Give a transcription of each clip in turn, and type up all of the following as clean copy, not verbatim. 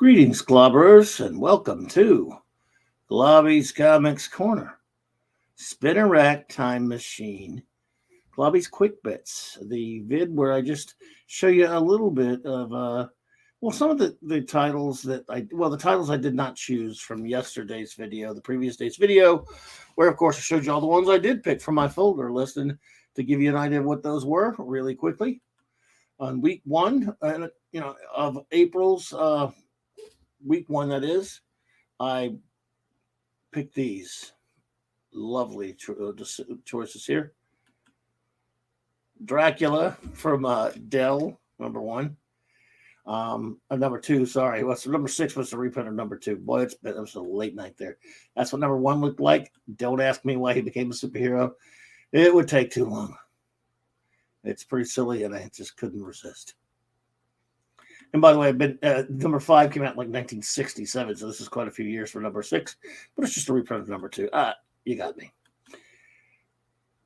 Greetings, Clobby'S, and welcome to Clobby'S Comics Corner. Spinner Rack Time Machine. Clobby'S Quick Bits, the vid where I just show you a little bit of, some of the titles the titles I did not choose from yesterday's video, the previous day's video, where, of course, I showed you all the ones I did pick from my folder list, and to give you an idea of what those were really quickly. On week one, of April's week one, that is, I picked these lovely choices here. Dracula from Dell, number one. Number two, sorry. Number 6 was the reprint of number 2. Boy, it was a late night there. That's what number 1 looked like. Don't ask me why he became a superhero. It would take too long. It's pretty silly, and I just couldn't resist. And by the way, number 5 came out in like 1967, so this is quite a few years for number 6, but it's just a reprint of number 2. You got me.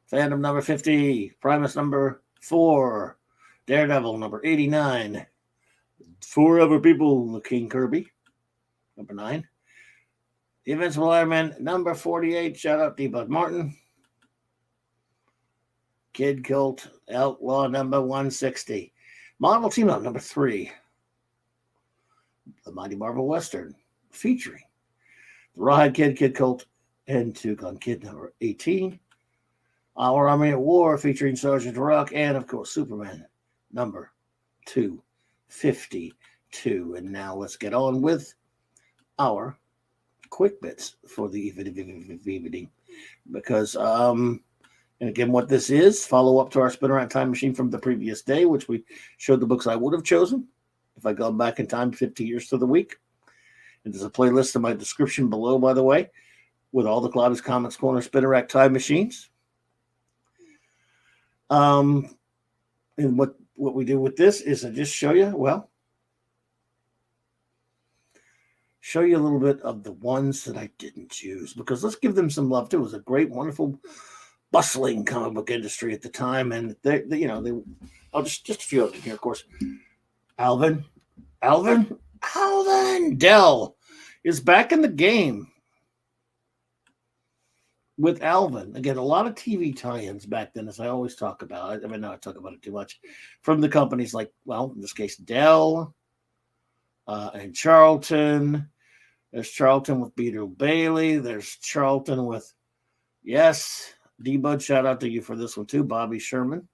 Phantom number 50, Primus number 4, Daredevil number 89, Forever People, King Kirby, number 9, The Invincible Iron Man number 48, shout out to Bud Martin, Kid Colt Outlaw number 160, Marvel Team Up number 3, The Mighty Marvel Western featuring the Rawhide Kid, Kid Colt, and Two Gun Kid number 18, Our Army at War featuring Sergeant Rock, and of course Superman number 252. And now let's get on with our quick bits for the evening, because and again, what this is, follow up to our Spinner Rack Time Machine from the previous day, which we showed the books I would have chosen if I go back in time 50 years to the week. And there's a playlist in my description below, by the way, with all the Clobby'S Comics Corner Spinner Rack Time Machines. And what we do with this is I just show you, show you a little bit of the ones that I didn't choose, because let's give them some love too. It was a great, wonderful, bustling comic book industry at the time, and just a few of them here, of course. Alvin Dell is back in the game with Alvin. Again, a lot of TV tie-ins back then, as I always talk about. I mean, now I talk about it too much. From the companies like, in this case, Dell and Charlton. There's Charlton with Peter Bailey. There's Charlton with, yes, D-Bud, shout out to you for this one too, Bobby Sherman.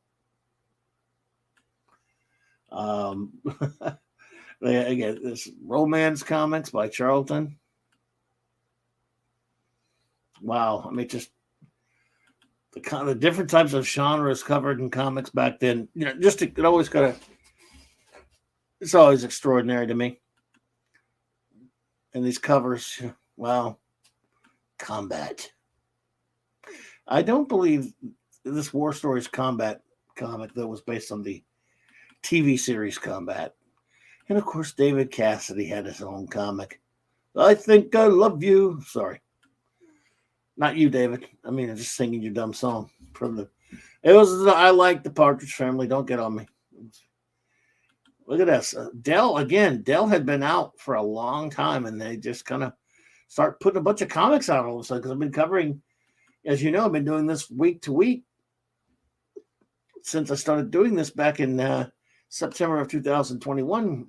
Again, this Romance Comics by Charlton. Wow, I mean, just the kind of different types of genres covered in comics back then. It's always extraordinary to me. And these covers, wow, Combat. I don't believe this War Stories Combat comic that was based on the TV series Combat. And of course, David Cassidy had his own comic. I Think I Love You. Sorry. Not you, David. I mean, I'm just singing your dumb song I Like the Partridge Family. Don't get on me. Look at this. Dell had been out for a long time, and they just kind of start putting a bunch of comics out all of a sudden, because I've been covering, as you know, I've been doing this week to week since I started doing this back in September of 2021,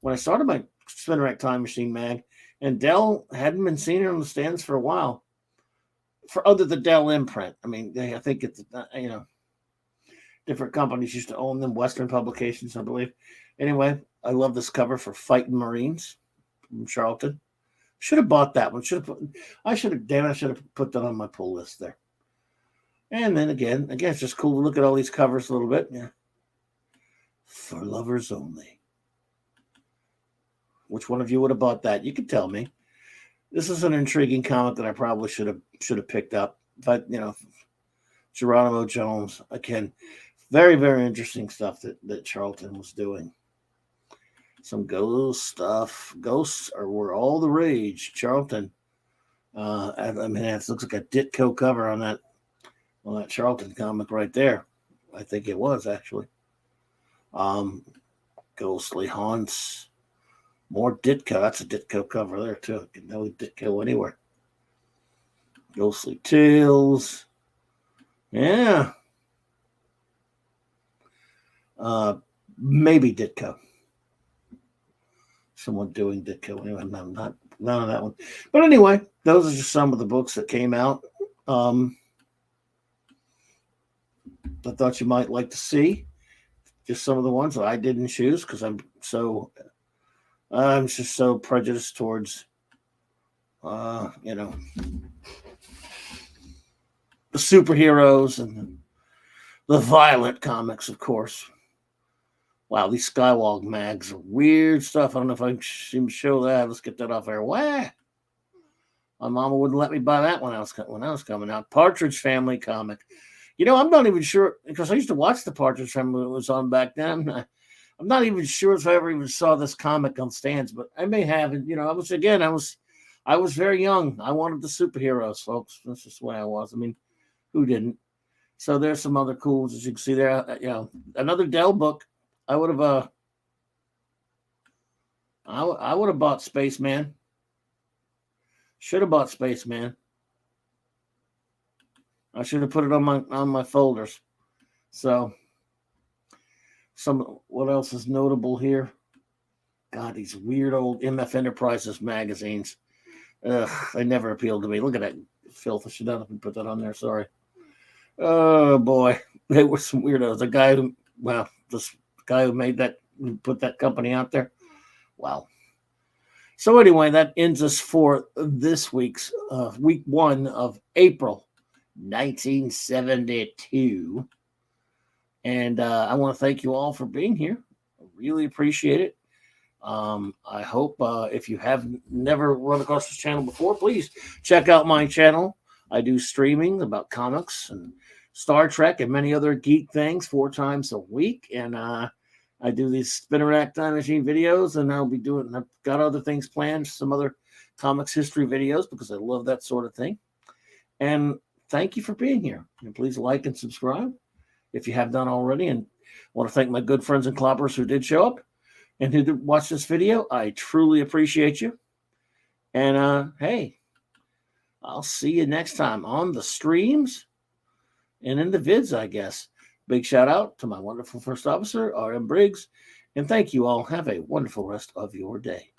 when I started my Spinner Rack Time Machine mag, and Dell hadn't been seen on the stands for a while. Under the Dell imprint. I mean, I think it's, different companies used to own them, Western Publications, I believe. Anyway, I love this cover for Fighting Marines from Charlton. Should have bought that one. I should have put that on my pull list there. And then again, it's just cool to look at all these covers a little bit. Yeah. For Lovers Only. Which one of you would have bought that? You could tell me. This is an intriguing comic that I probably should have picked up. But, Geronimo Jones, again, very, very interesting stuff that Charlton was doing. Some ghost stuff. Ghosts were all the rage. Charlton. I mean, it looks like a Ditko cover on that Charlton comic right there. I think it was, actually. Ghostly Haunts. More Ditko. That's a Ditko cover there, too. You can know Ditko anywhere. Ghostly Tales. Yeah. Maybe Ditko. Someone doing Ditko. Anyway, none of that one. But anyway, those are just some of the books that came out. I thought you might like to see. Just some of the ones that I didn't choose because I'm just so prejudiced towards, the superheroes and the violent comics, of course. Wow, these Skywalk mags are weird stuff. I don't know if I can show that. Let's get that off air. Wah! My mama wouldn't let me buy that when I was coming out. Partridge Family comic. I'm not even sure, because I used to watch the Partridge Family when it was on back then. I'm not even sure if I ever even saw this comic on stands, but I may have. And I was very young. I wanted the superheroes, folks. That's just the way I was. I mean, who didn't? So there's some other cool ones, as you can see there. Another Dell book. I would have bought Spaceman. Should have bought Spaceman. I should have put it on my folders. So, what else is notable here? God, these weird old MF Enterprises magazines. Ugh, they never appealed to me. Look at that filth. I should not have put that on there. Sorry. Oh boy, they were some weirdos. The guy who put that company out there. Wow. So anyway, that ends us for this week's week 1 of April 1972. And I want to thank you all for being here. I really appreciate it. I hope if you have never run across this channel before, please check out my channel. I do streaming about comics and Star Trek and many other geek things 4 times a week. And I do these Spinner Rack Time Machine videos, and I've got other things planned, some other comics history videos, because I love that sort of thing. And thank you for being here. And please like and subscribe if you have done already. And I want to thank my good friends and clobbers who did show up and who did watch this video. I truly appreciate you. And hey, I'll see you next time on the streams and in the vids, I guess. Big shout out to my wonderful first officer, R.M. Briggs. And thank you all. Have a wonderful rest of your day.